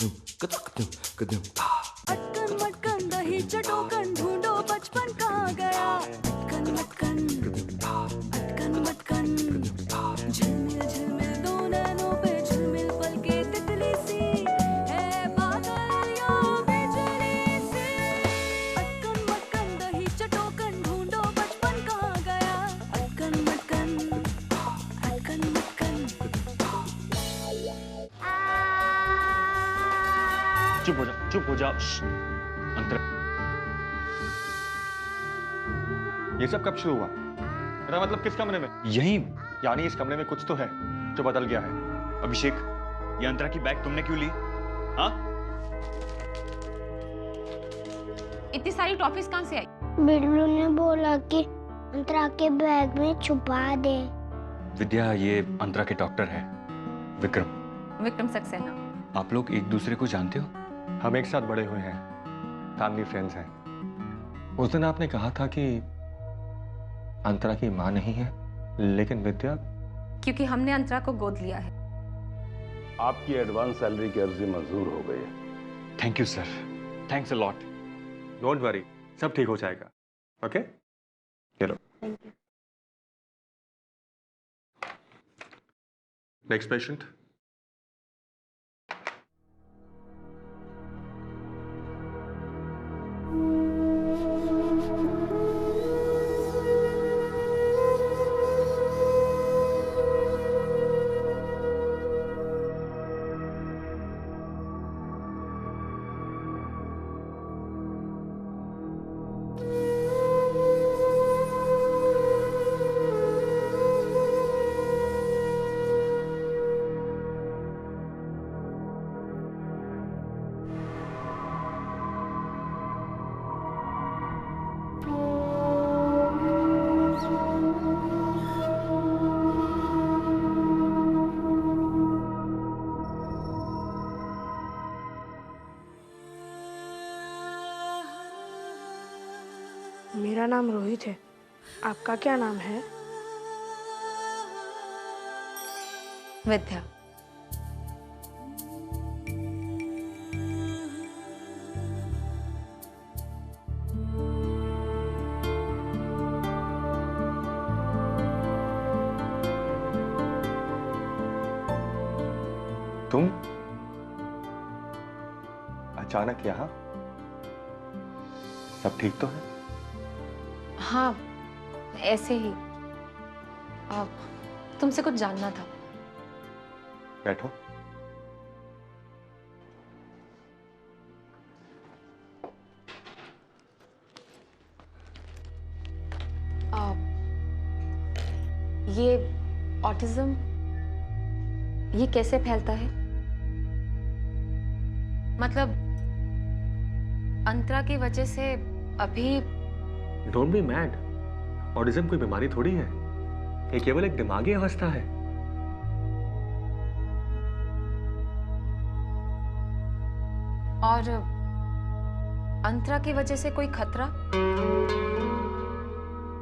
अटकन मटकन दही चटोकन ढूंढो बचपन कहाँ गया। अटकन मटकन अटकन मटकन झिलमिल झिलमिल दो नैनों पे झिलमिल पल के तितली सी है पागल या बिजली सी। अटकन मटकन दही चटोकन ढूंढो बचपन कहाँ गया। अटकन मटकन अटकन मटकन। चुप हो जाओ। अंतरा, ये सब कब शुरू हुआ? मेरा मतलब किस कमरे में? यहीं। यानी इस कमरे में कुछ तो है जो बदल गया है। अभिषेक, ये अंतरा की बैग तुमने क्यों ली? हाँ? इतनी सारी टॉफीज कहाँ से आई? बिल्लू ने बोला कि अंतरा के बैग में छुपा दे। विद्या, ये अंतरा के डॉक्टर है, विक्रम। विक्रम सक्सेना। आप लोग एक दूसरे को जानते हो? हम एक साथ बड़े हुए हैं, फैमिली फ्रेंड्स हैं। उस दिन आपने कहा था कि अंतरा की माँ नहीं है, लेकिन विद्या। क्योंकि हमने अंतरा को गोद लिया है। आपकी एडवांस सैलरी की अर्जी मंजूर हो गई है। Thank you sir, thanks a lot. Don't worry, सब ठीक हो जाएगा। ओके, चलो। Thank you. Next patient. मेरा नाम रोहित है। आपका क्या नाम है? विद्या। तुम अचानक यहाँ? सब ठीक तो है? हाँ, ऐसे ही। तुमसे कुछ जानना था। बैठो। ये ऑटिज्म, ये कैसे फैलता है? मतलब अंतरा की वजह से अभी। Don't be mad. ऑटिज्म कोई बीमारी थोड़ी है, ये केवल एक दिमागी अवस्था है। और अंतरा की वजह से कोई खतरा?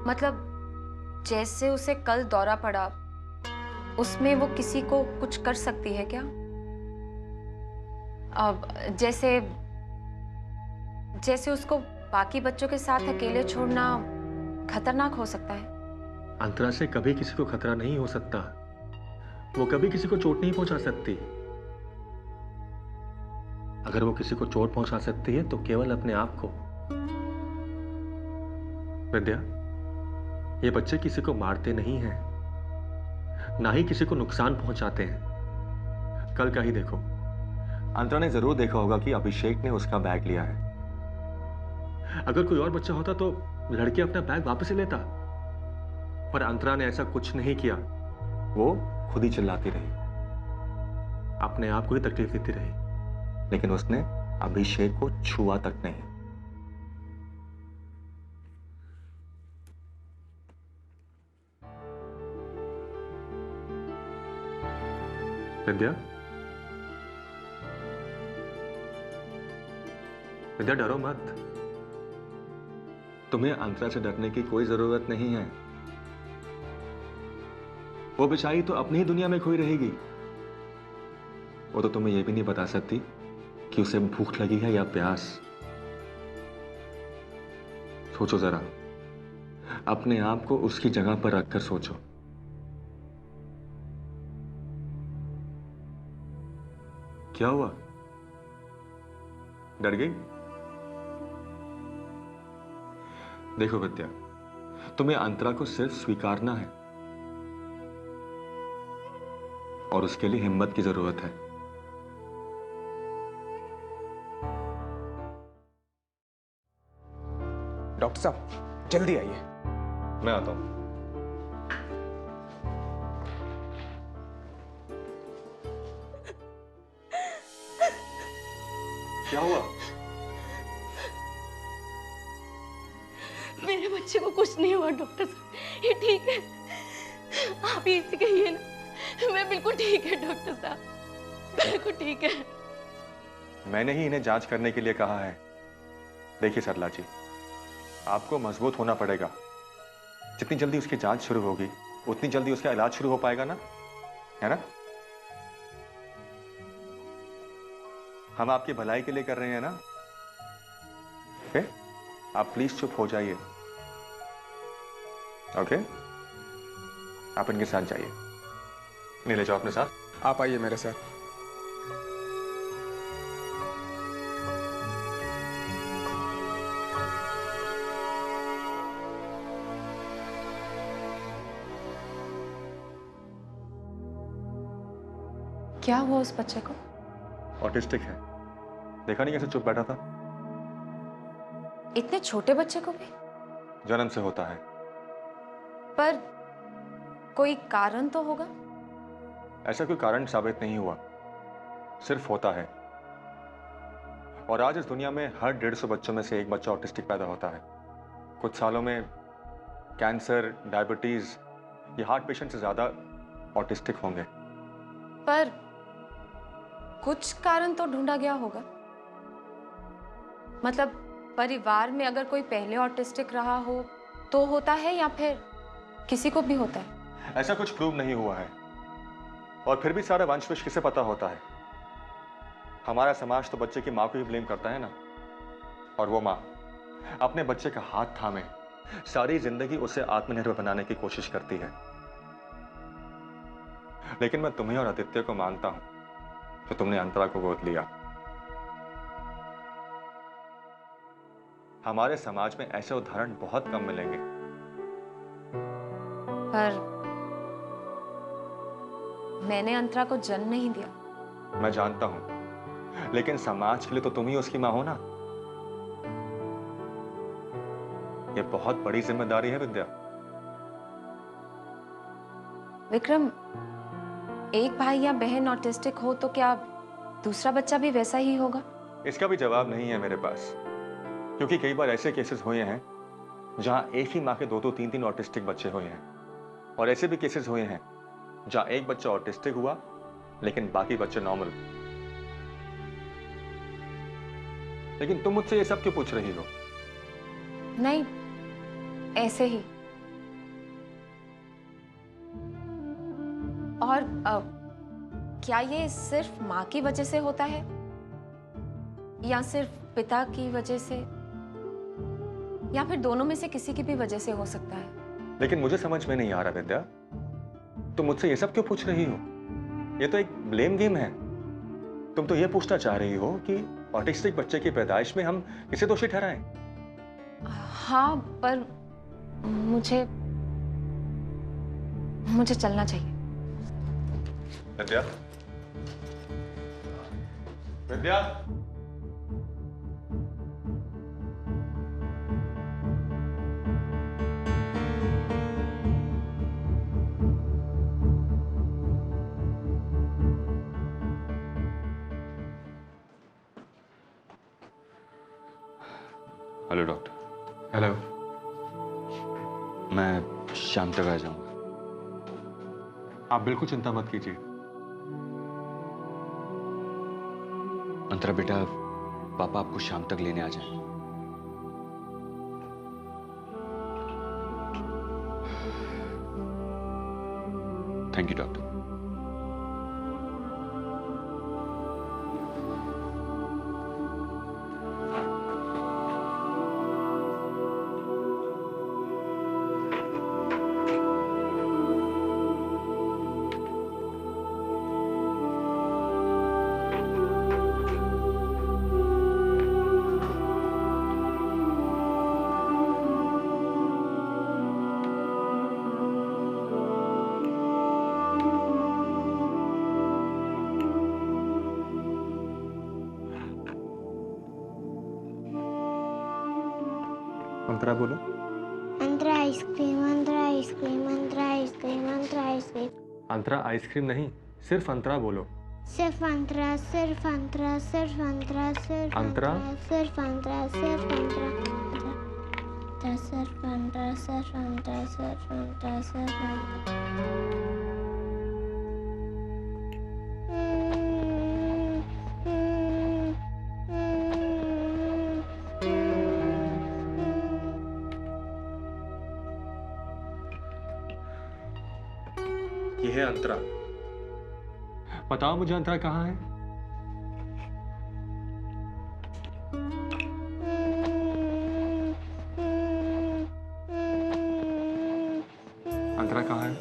मतलब जैसे उसे कल दौरा पड़ा, उसमें वो किसी को कुछ कर सकती है क्या? अब जैसे उसको बाकी बच्चों के साथ अकेले छोड़ना खतरनाक हो सकता है। अंतरा से कभी किसी को खतरा नहीं हो सकता। वो कभी किसी को चोट नहीं पहुंचा सकती। अगर वो किसी को चोट पहुंचा सकती है तो केवल अपने आप को। विद्या, ये बच्चे किसी को मारते नहीं हैं, ना ही किसी को नुकसान पहुंचाते हैं। कल का ही देखो, अंतरा ने जरूर देखा होगा कि अभिषेक ने उसका बैग लिया है। अगर कोई और बच्चा होता तो लड़के अपना बैग वापस ले लेता, पर अंतरा ने ऐसा कुछ नहीं किया। वो खुद ही चिल्लाती रही, अपने आप को ही तकलीफ देती रही, लेकिन उसने अभिषेक को छुआ तक नहीं। विद्या, विद्या डरो मत। तुम्हें अंतरा से डरने की कोई जरूरत नहीं है। वो बेचारी तो अपनी ही दुनिया में खोई रहेगी। वो तो तुम्हें यह भी नहीं बता सकती कि उसे भूख लगी है या प्यास। सोचो जरा, अपने आप को उसकी जगह पर रखकर सोचो। क्या हुआ? डर गई? देखो विद्या, तुम्हें अंतरा को सिर्फ स्वीकारना है और उसके लिए हिम्मत की जरूरत है। डॉक्टर साहब जल्दी आइए। मैं आता हूं। क्या हुआ? मेरे बच्चे को कुछ नहीं हुआ डॉक्टर साहब, ये ठीक है। आप ही इसे कहिए ना, मैं बिल्कुल ठीक है डॉक्टर साहब, बिल्कुल ठीक है। मैंने ही इन्हें जांच करने के लिए कहा है। देखिए सरला जी, आपको मजबूत होना पड़ेगा। जितनी जल्दी उसकी जांच शुरू होगी उतनी जल्दी उसका इलाज शुरू हो पाएगा ना, है ना? हम आपकी भलाई के लिए कर रहे हैं ना? ओके? आप प्लीज चुप हो जाइए। ओके? आप इनके साथ जाइए। नहीं ले जाओ अपने साथ। आप आइए मेरे साथ। क्या हुआ उस बच्चे को? ऑटिस्टिक है। देखा नहीं कैसे चुप बैठा था? इतने छोटे बच्चे को भी? जन्म से होता है। पर कोई कारण तो होगा? ऐसा कोई कारण साबित नहीं हुआ, सिर्फ होता है। और आज इस दुनिया में हर 150 बच्चों में से एक बच्चा ऑटिस्टिक पैदा होता है। कुछ सालों में कैंसर, डायबिटीज या हार्ट पेशेंट से ज्यादा ऑटिस्टिक होंगे। पर कुछ कारण तो ढूंढा गया होगा। मतलब परिवार में अगर कोई पहले ऑटिस्टिक रहा हो तो होता है, या फिर किसी को भी होता है? ऐसा कुछ प्रूव नहीं हुआ है। और फिर भी सारा वंश किसे पता होता है? हमारा समाज तो बच्चे की मां को ही ब्लेम करता है ना। और वो मां अपने बच्चे का हाथ थामे सारी जिंदगी उसे आत्मनिर्भर बनाने की कोशिश करती है। लेकिन मैं तुम्हें और आदित्य को मानता हूं तो तुमने अंतरा को गोद लिया। हमारे समाज में ऐसे उदाहरण बहुत कम मिलेंगे। पर मैंने अंतरा को जन्म नहीं दिया। मैं जानता हूं, लेकिन समाज के लिए तो तुम ही उसकी मां हो ना। यह बहुत बड़ी जिम्मेदारी है विद्या। विक्रम, एक भाई या बहन ऑटिस्टिक हो तो क्या दूसरा बच्चा भी वैसा ही होगा? इसका भी जवाब नहीं है मेरे पास, क्योंकि कई बार ऐसे केसेस हुए हैं जहां एक ही मां के 2-2, 3-3 ऑटिस्टिक बच्चे हुए हैं। और ऐसे भी केसेस हुए हैं जहां एक बच्चा ऑटिस्टिक हुआ लेकिन बाकी बच्चे नॉर्मल। लेकिन तुम मुझसे ये सब क्यों पूछ रही हो? नहीं, ऐसे ही। और क्या ये सिर्फ माँ की वजह से होता है या सिर्फ पिता की वजह से, या फिर दोनों में से किसी की भी वजह से हो सकता है? लेकिन मुझे समझ में नहीं आ रहा विद्या, तुम मुझसे ये सब क्यों पूछ रही हो? ये तो एक ब्लेम गेम है। तुम तो ये पूछना चाह रही हो कि ऑटिस्टिक बच्चे की पैदाइश में हम किसे दोषी ठहराएं? हाँ, पर मुझे चलना चाहिए। विद्या, विद्या, हेलो डॉक्टर। हेलो। मैं शाम तक आ जाऊंगा। आप बिल्कुल चिंता मत कीजिए। अंतरा बेटा, पापा आपको शाम तक लेने आ जाएं। Thank you doctor. अंतरा बोलो। Antara ice cream, Antara ice cream, Antara ice cream, Antara ice cream. Antara ice cream नहीं, सिर्फ अंतरा बोलो। सिर्फ अंतरा, सिर्फ अंतरा, सिर्फ अंतरा, सिर्फ अंतरा? सिर्फ अंतरा, सिर्फ अंतरा, सिर्फ अंतरा, सिर्फ अंतरा, सिर्फ अंतरा, सिर्फ अंतरा। ये है अंतरा। बताओ मुझे अंतरा कहाँ है? अंतरा कहाँ है?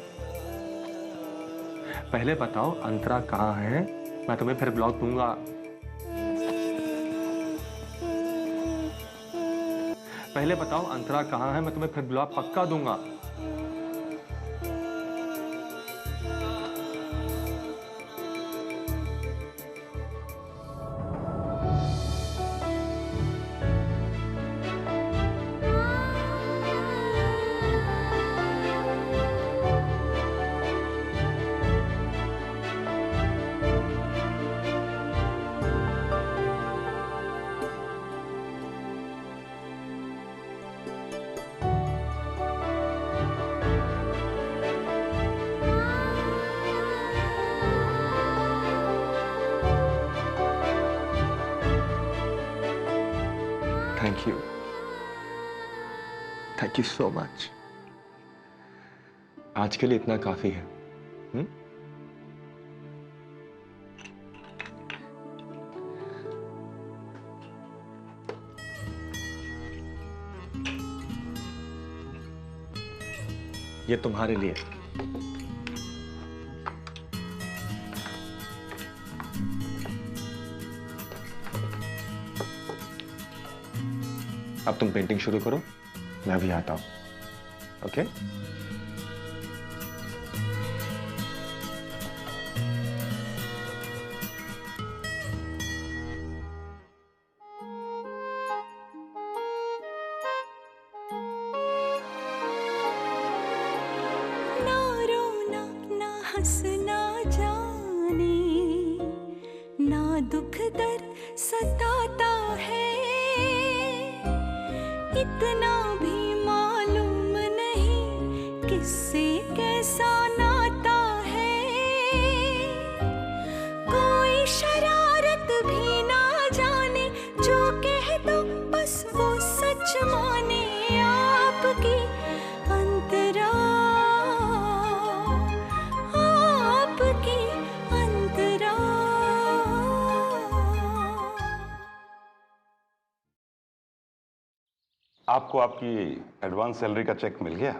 पहले बताओ अंतरा कहाँ है, मैं तुम्हें फिर ब्लॉक दूंगा। पहले बताओ अंतरा कहाँ है, मैं तुम्हें फिर ब्लॉक पक्का दूंगा। Thank you so much. आज के लिए इतना काफी है। ये तुम्हारे लिए। अब तुम पेंटिंग शुरू करो, मैं अभी आता हूं। ओके? ना रोना ना हंसना जाने, ना दुख दर्द सताता है, इतना भी मालूम नहीं किससे कैसा नाता है। कोई शरारत भी ना जाने, जो कह दो बस वो सच माने। आपकी अंतरा, आपकी अंतरा। आपको आपकी एडवांस सैलरी का चेक मिल गया?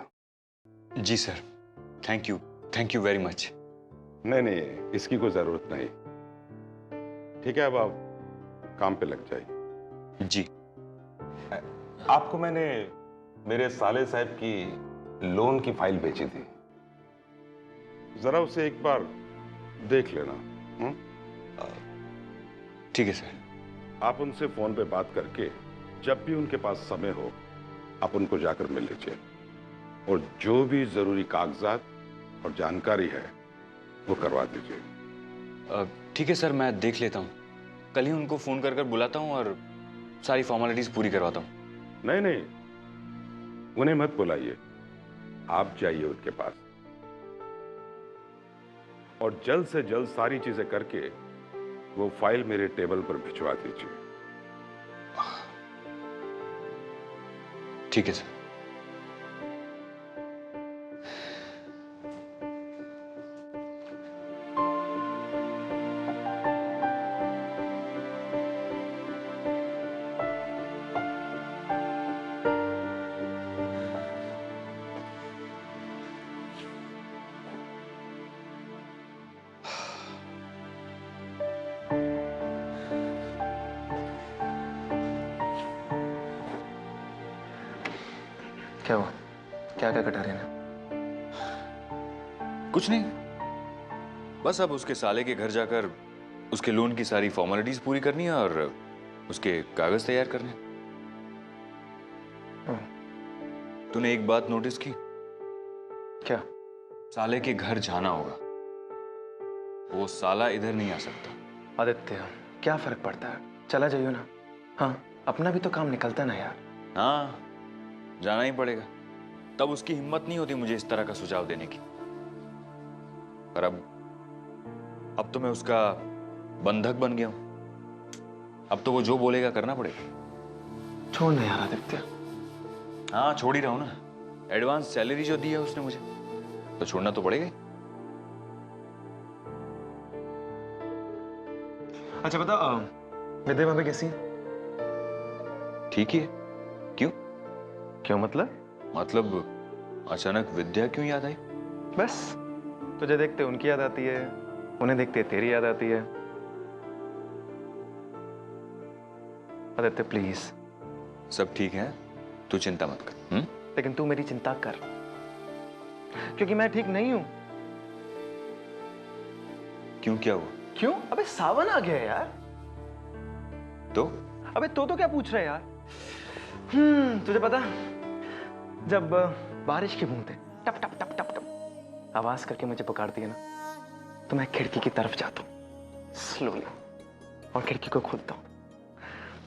जी sir, thank you very much. नहीं, इसकी कोई जरूरत नहीं। ठीक है, अब आप काम पे लग जाइए। जी। आपको मैंने मेरे साले साहब की लोन की फाइल भेजी थी, जरा उसे एक बार देख लेना। ठीक है सर। आप उनसे फोन पे बात करके जब भी उनके पास समय हो आप उनको जाकर मिल लीजिए, और जो भी जरूरी कागजात और जानकारी है वो करवा दीजिए। ठीक है सर, मैं देख लेता हूँ। कल ही उनको फोन कर बुलाता हूँ और सारी फॉर्मेलिटीज पूरी करवाता हूँ। नहीं, उन्हें मत बुलाइए, आप जाइए उनके पास और जल्द से जल्द सारी चीजें करके वो फाइल मेरे टेबल पर भिजवा दीजिए। ठीक है सर। क्या हुआ? क्या क्या कटा रहे हैं? कुछ नहीं, बस अब उसके साले के घर जाकर उसके लोन की सारी फॉर्मेलिटीज पूरी करनी है और उसके कागज तैयार करने। तूने एक बात नोटिस की? क्या? साले के घर जाना होगा। वो साला इधर नहीं आ सकता। आदित्य, क्या फर्क पड़ता है, चला जाइयो ना। हाँ, अपना भी तो काम निकलता ना यार। हाँ, जाना ही पड़ेगा। तब उसकी हिम्मत नहीं होती मुझे इस तरह का सुझाव देने की। पर अब तो मैं उसका बंधक बन गया हूं। अब तो वो जो बोलेगा करना पड़ेगा। छोड़ ना यार आदित्य। हाँ, छोड़ ही रहा हूं ना। एडवांस सैलरी जो दी है उसने मुझे, तो छोड़ना तो पड़ेगा ही। अच्छा बता, विद्या भाभी कैसी? ठीक ही है। क्यों? क्यों मतलब? मतलब अचानक विद्या क्यों याद आई? बस, तुझे देखते उनकी याद आती है, उन्हें देखते तेरी याद आती है। आदित्य प्लीज। सब ठीक है, तू चिंता मत कर। लेकिन तू मेरी चिंता कर, क्योंकि मैं ठीक नहीं हूं। क्यों, क्या हुआ? क्यों? अबे सावन आ गया यार। तो अबे तो क्या पूछ रहा है यार? तुझे पता, जब बारिश की बूंदें टप टप टप टप टप आवाज करके मुझे पुकारती है ना, तो मैं खिड़की की तरफ जाता हूं स्लोली और खिड़की को खोलता हूं।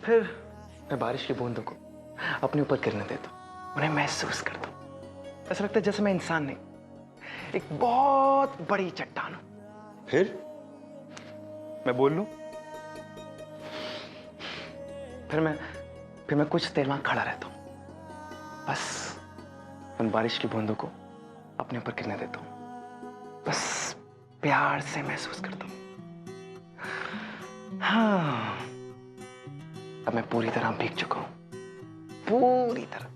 फिर मैं बारिश की बूंदों को अपने ऊपर गिरने देता हूं, उन्हें महसूस करता हूं। ऐसा लगता है जैसे मैं इंसान नहीं, एक बहुत बड़ी चट्टान हूं। फिर मैं बोल लूं? फिर मैं कुछ देर वहां खड़ा रहता हूं, बस उन बारिश की बूंदों को अपने ऊपर गिरने देता हूं, बस प्यार से महसूस करता हूं। हाँ, अब मैं पूरी तरह भीग चुका हूं, पूरी तरह।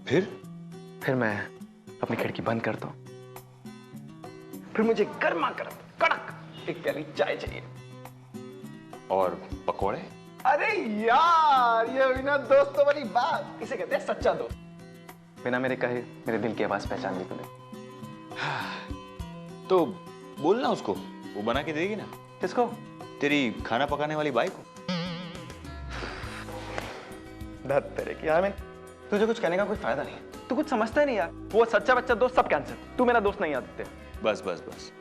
फिर मैं अपनी खिड़की बंद करता हूं। फिर मुझे गर्मा गर्म कड़क एक प्याली चाय चाहिए और पकौड़े। अरे यार, ये हुई ना दोस्तों वाली बात। इसे कहते हैं सच्चा दोस्त। बिना मेरे कहे मेरे दिल की आवाज पहचान ली तूने। तो बोलना उसको, वो बना के देगी ना। किसको? तेरी खाना पकाने वाली बाई को। धत तेरे की यार, तुझे कुछ कहने का कोई फायदा नहीं है। तू कुछ समझता ही नहीं यार। वो सच्चा बच्चा दोस्त सब कैंसिल। तू मेरा दोस्त नहीं आदित्य। बस बस बस,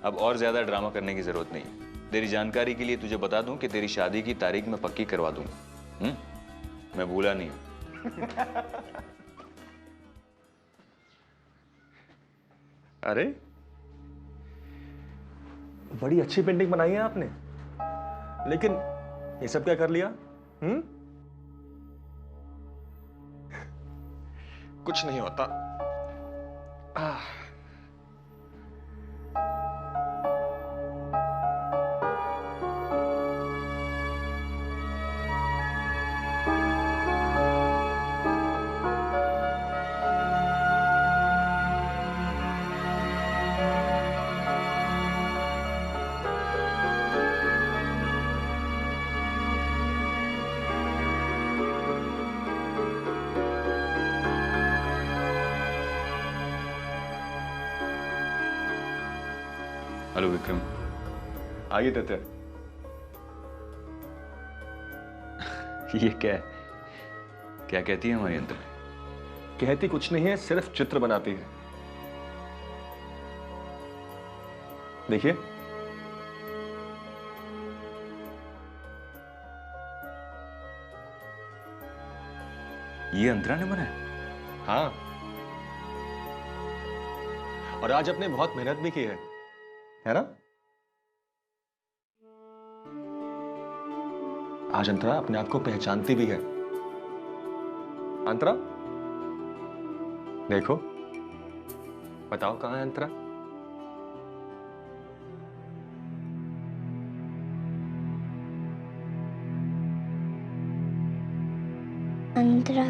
अब और ज्यादा ड्रामा करने की जरूरत नहीं है। तेरी जानकारी के लिए तुझे बता दूं कि तेरी शादी की तारीख मैं पक्की करवा दूंगा। मैं भूला नहीं हूं। अरे, बड़ी अच्छी पेंटिंग बनाई है आपने, लेकिन ये सब क्या कर लिया? कुछ नहीं होता। हेलो विक्रम। आइए तत्या। ये क्या है? क्या कहती है हमारी अंतर? कहती कुछ नहीं है, सिर्फ चित्र बनाती है। देखिए, ये अंतरा ने बनाया? हाँ, और आज अपने बहुत मेहनत भी की है ना? आज अंतरा अपने आप को पहचानती भी है। अंतरा, देखो, बताओ कहां है अंतरा? अंतरा।